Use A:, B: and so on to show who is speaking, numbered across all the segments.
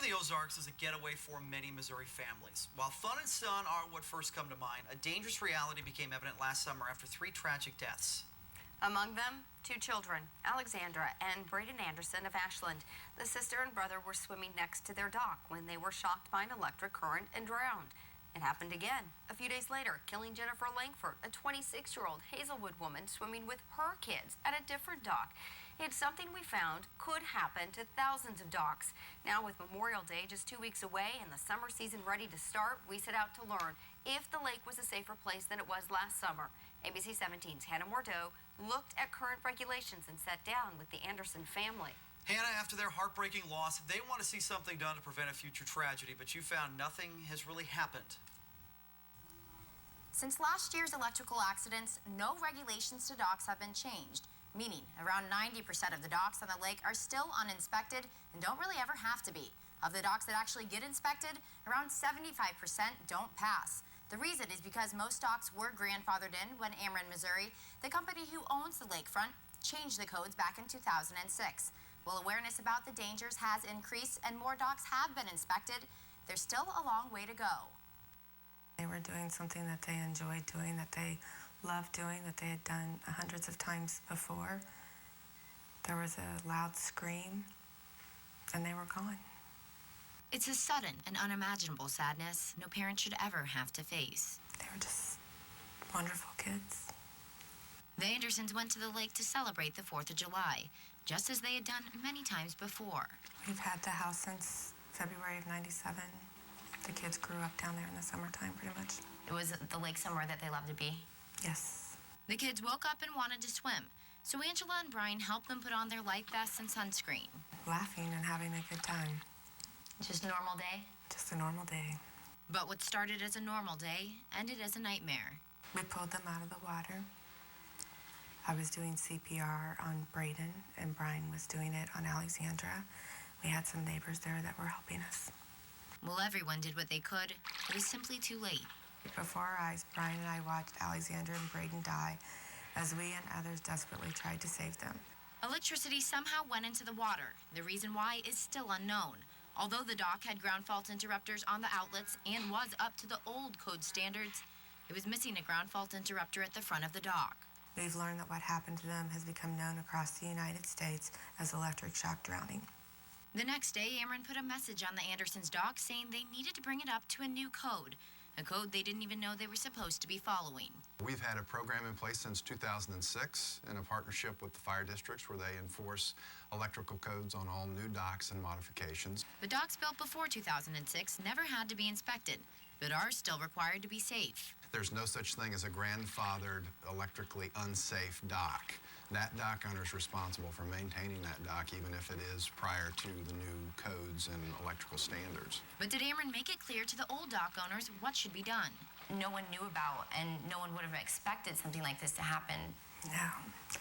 A: the Ozarks is a getaway for many Missouri families. While fun and sun are what first come to mind, a dangerous reality became evident last summer after 3 tragic deaths.
B: Among them, 2 children, Alexandra and Braden Anderson of Ashland. The sister and brother were swimming next to their dock when they were shocked by an electric current and drowned. It happened again a few days later, killing Jennifer Langford, a 26-year-old Hazelwood woman swimming with her kids at a different dock. It's something we found could happen to thousands of docks. Now, with Memorial Day just 2 weeks away and the summer season ready to start, we set out to learn if the lake was a safer place than it was last summer. ABC 17's Hannah Mordeau looked at current regulations and sat down with the Anderson family.
A: Hannah, after their heartbreaking loss, they want to see something done to prevent a future tragedy, but you found nothing has really happened.
C: Since last year's electrical accidents, no regulations to docks have been changed, meaning around 90% of the docks on the lake are still uninspected and don't really ever have to be. Of the docks that actually get inspected, around 75% don't pass. The reason is because most docks were grandfathered in when Ameren, Missouri, the company who owns the lakefront, changed the codes back in 2006. While awareness about the dangers has increased and more docks have been inspected, there's still a long way to go.
D: They were doing something that they enjoyed doing, that they loved doing, that they had done hundreds of times before. There was a loud scream, and they were gone.
C: It's a sudden and unimaginable sadness no parent should ever have to face.
D: They were just wonderful kids.
C: The Andersons went to the lake to celebrate the 4th of July, just as they had done many times before.
D: We've had the house since February of '97. The kids grew up down there in the summertime, pretty much.
C: It was the lake somewhere that they loved to be?
D: Yes.
C: The kids woke up and wanted to swim, so Angela and Brian helped them put on their life vests and sunscreen.
D: Laughing and having a good time.
C: Just a normal day?
D: Just a normal day.
C: But what started as a normal day ended as a nightmare.
D: We pulled them out of the water. I was doing CPR on Braden, and Brian was doing it on Alexandra. We had some neighbors there that were helping us.
C: Well, everyone did what they could. It was simply too late.
D: Before our eyes, Brian and I watched Alexandra and Braden die as we and others desperately tried to save them.
C: Electricity somehow went into the water. The reason why is still unknown. Although the dock had ground fault interrupters on the outlets and was up to the old code standards, it was missing a ground fault interrupter at the front of the dock.
D: We've learned that what happened to them has become known across the United States as electric shock drowning.
C: The next day, Ameren put a message on the Andersons' dock saying they needed to bring it up to a new code, a code they didn't even know they were supposed to be following.
E: We've had a program in place since 2006 in a partnership with the fire districts where they enforce electrical codes on all new docks and modifications.
C: The docks built before 2006 never had to be inspected, but are still required to be safe.
E: There's no such thing as a grandfathered, electrically unsafe dock. That dock owner is responsible for maintaining that dock, even if it is prior to the new codes and electrical standards.
C: But did Ameren make it clear to the old dock owners what should be done?
B: No one knew about, and no one would have expected something like this to happen.
D: No.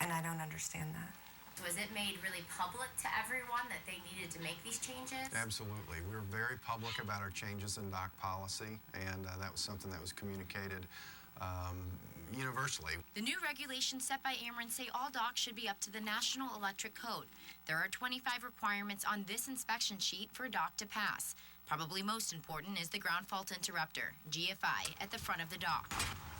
D: And I don't understand that.
B: Was it made really public to everyone that they needed to make these changes?
E: Absolutely. We were very public about our changes in dock policy, and that was something that was communicated universally.
C: The new regulations set by Ameren say all docks should be up to the National Electric Code. There are 25 requirements on this inspection sheet for a dock to pass. Probably most important is the ground fault interrupter, GFI, at the front of the dock.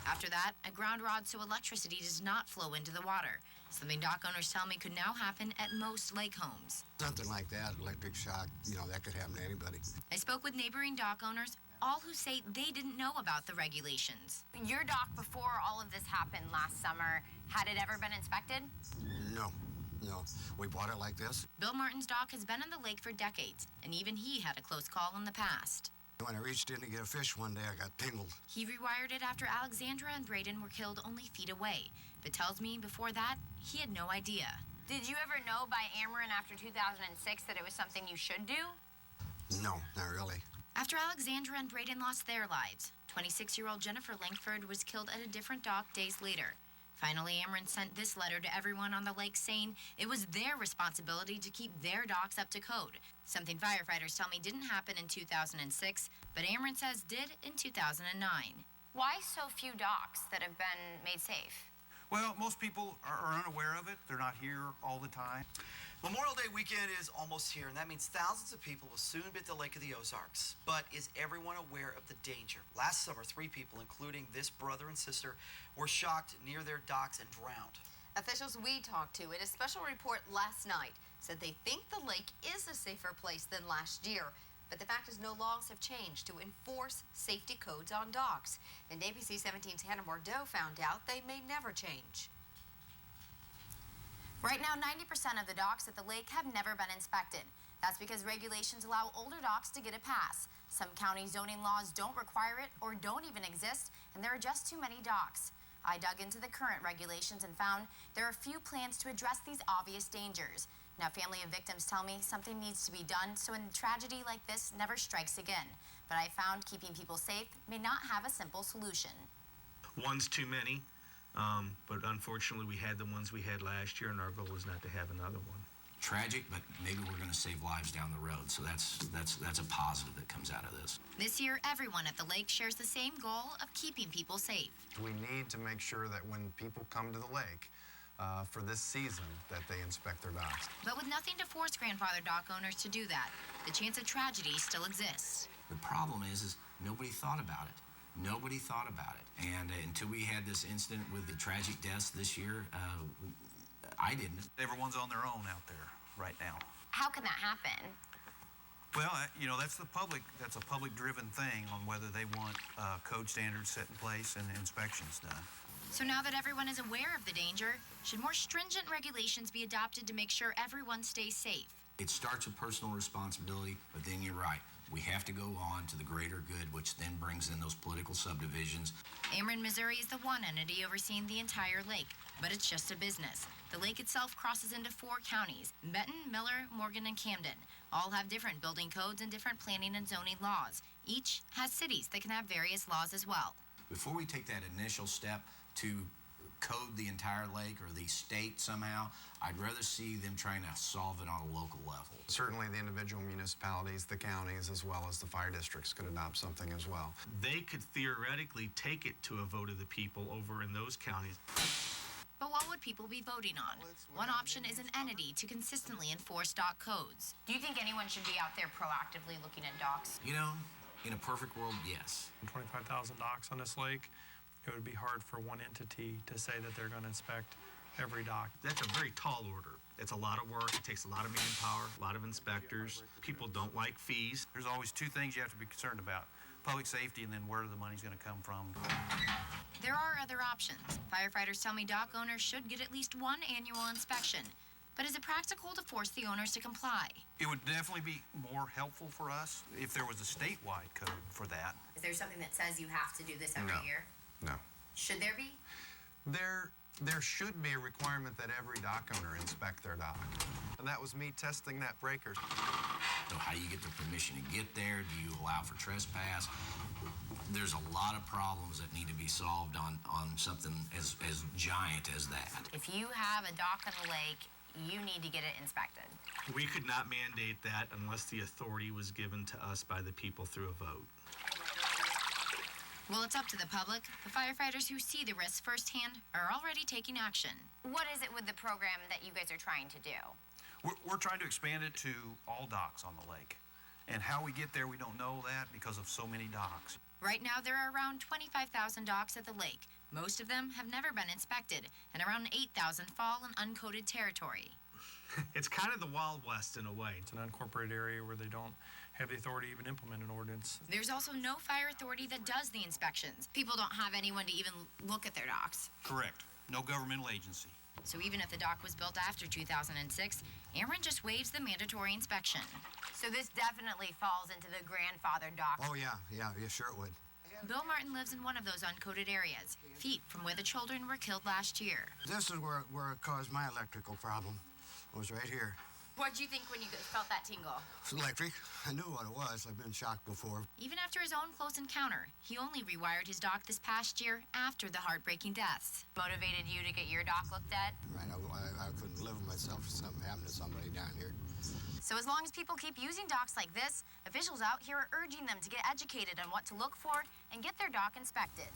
C: After that, a ground rod so electricity does not flow into the water. Something dock owners tell me could now happen at most lake homes.
F: Something like that, electric shock, that could happen to anybody.
C: I spoke with neighboring dock owners, all who say they didn't know about the regulations.
B: Your dock, before all of this happened last summer, had it ever been inspected?
F: No. We bought it like this.
C: Bill Martin's dock has been on the lake for decades, and even he had a close call in the past.
F: When I reached in to get a fish one day, I got tingled.
C: He rewired it after Alexandra and Braden were killed only feet away, but tells me before that, he had no idea.
B: Did you ever know by Ameren after 2006 that it was something you should do?
F: No, not really.
C: After Alexandra and Braden lost their lives, 26-year-old Jennifer Langford was killed at a different dock days later. Finally, Ameren sent this letter to everyone on the lake saying it was their responsibility to keep their docks up to code, something firefighters tell me didn't happen in 2006, but Ameren says did in 2009.
B: Why so few docks that have been made safe?
G: Well, most people are unaware of it. They're not here all the time.
A: Memorial Day weekend is almost here, and that means thousands of people will soon be at the Lake of the Ozarks. But is everyone aware of the danger? Last summer, 3 people, including this brother and sister, were shocked near their docks and drowned.
B: Officials we talked to in a special report last night said they think the lake is a safer place than last year. But the fact is no laws have changed to enforce safety codes on docks. And ABC 17's Hannah Bordeaux found out they may never change.
C: Right now, 90% of the docks at the lake have never been inspected. That's because regulations allow older docks to get a pass. Some county zoning laws don't require it or don't even exist, and there are just too many docks. I dug into the current regulations and found there are few plans to address these obvious dangers. Now, family of victims tell me something needs to be done so a tragedy like this never strikes again. But I found keeping people safe may not have a simple solution.
H: One's too many, but unfortunately we had the ones we had last year, and our goal is not to have another one.
I: Tragic, but maybe we're going to save lives down the road, so that's a positive that comes out of this.
C: This year, everyone at the lake shares the same goal of keeping people safe.
E: We need to make sure that when people come to the lake for this season, that they inspect their docks.
C: But with nothing to force grandfather dock owners to do that, the chance of tragedy still exists.
I: The problem is nobody thought about it. Nobody thought about it. And until we had this incident with the tragic deaths this year, I didn't.
G: Everyone's on their own out there right now.
C: How can that happen?
G: Well, that's a public-driven thing on whether they want code standards set in place and inspections done.
C: So now that everyone is aware of the danger, should more stringent regulations be adopted to make sure everyone stays safe?
I: It starts with personal responsibility, but then you're right. We have to go on to the greater good, which then brings in those political subdivisions.
C: Ameren, Missouri is the one entity overseeing the entire lake, but it's just a business. The lake itself crosses into 4 counties: Benton, Miller, Morgan, and Camden. All have different building codes and different planning and zoning laws. Each has cities that can have various laws as well.
I: Before we take that initial step to code the entire lake or the state somehow, I'd rather see them trying to solve it on a local level.
E: Certainly the individual municipalities, the counties, as well as the fire districts could adopt something as well.
H: They could theoretically take it to a vote of the people over in those counties.
C: But what would people be voting on? One option is an entity to consistently enforce dock codes. Do you think anyone should be out there proactively looking at docks?
I: You know, in a perfect world, yes.
J: 25,000 docks on this lake, it would be hard for one entity to say that they're going to inspect every dock.
H: That's a very tall order. It's a lot of work. It takes a lot of manpower, a lot of inspectors. People don't like fees.
G: There's always 2 things you have to be concerned about: public safety and then where the money's going to come from.
C: There are other options. Firefighters tell me dock owners should get at least one annual inspection. But is it practical to force the owners to comply?
G: It would definitely be more helpful for us if there was a statewide code for that.
C: Is there something that says you have to do this every year?
E: No.
C: Should there be?
E: There should be a requirement that every dock owner inspect their dock. And that was me testing that breaker.
I: So how do you get the permission to get there? Do you allow for trespass? There's a lot of problems that need to be solved on something as giant as that.
C: If you have a dock on the lake, you need to get it inspected.
H: We could not mandate that unless the authority was given to us by the people through a vote.
C: Well, it's up to the public. The firefighters who see the risks firsthand are already taking action. What is it with the program that you guys are trying to do?
G: We're trying to expand it to all docks on the lake. And how we get there, we don't know that because of so many docks.
C: Right now, there are around 25,000 docks at the lake. Most of them have never been inspected, and around 8,000 fall in uncoded territory.
H: It's kind of the Wild West in a way.
J: It's an unincorporated area where they don't have the authority to even implement an ordinance.
C: There's also no fire authority that does the inspections. People don't have anyone to even look at their docks.
G: Correct. No governmental agency.
C: So even if the dock was built after 2006, Ameren just waives the mandatory inspection. So this definitely falls into the grandfather dock.
F: Oh, yeah, sure it would.
C: Bill Martin lives in one of those uncoded areas, feet from where the children were killed last year.
F: This is where it caused my electrical problem. It was right here.
C: What'd you think when you felt that tingle?
F: It's electric. I knew what it was. I've been shocked before.
C: Even after his own close encounter, he only rewired his dock this past year after the heartbreaking deaths. Motivated you to get your dock looked at?
F: Right, I couldn't live with myself if something happened to somebody down here.
C: So as long as people keep using docks like this, officials out here are urging them to get educated on what to look for and get their dock inspected.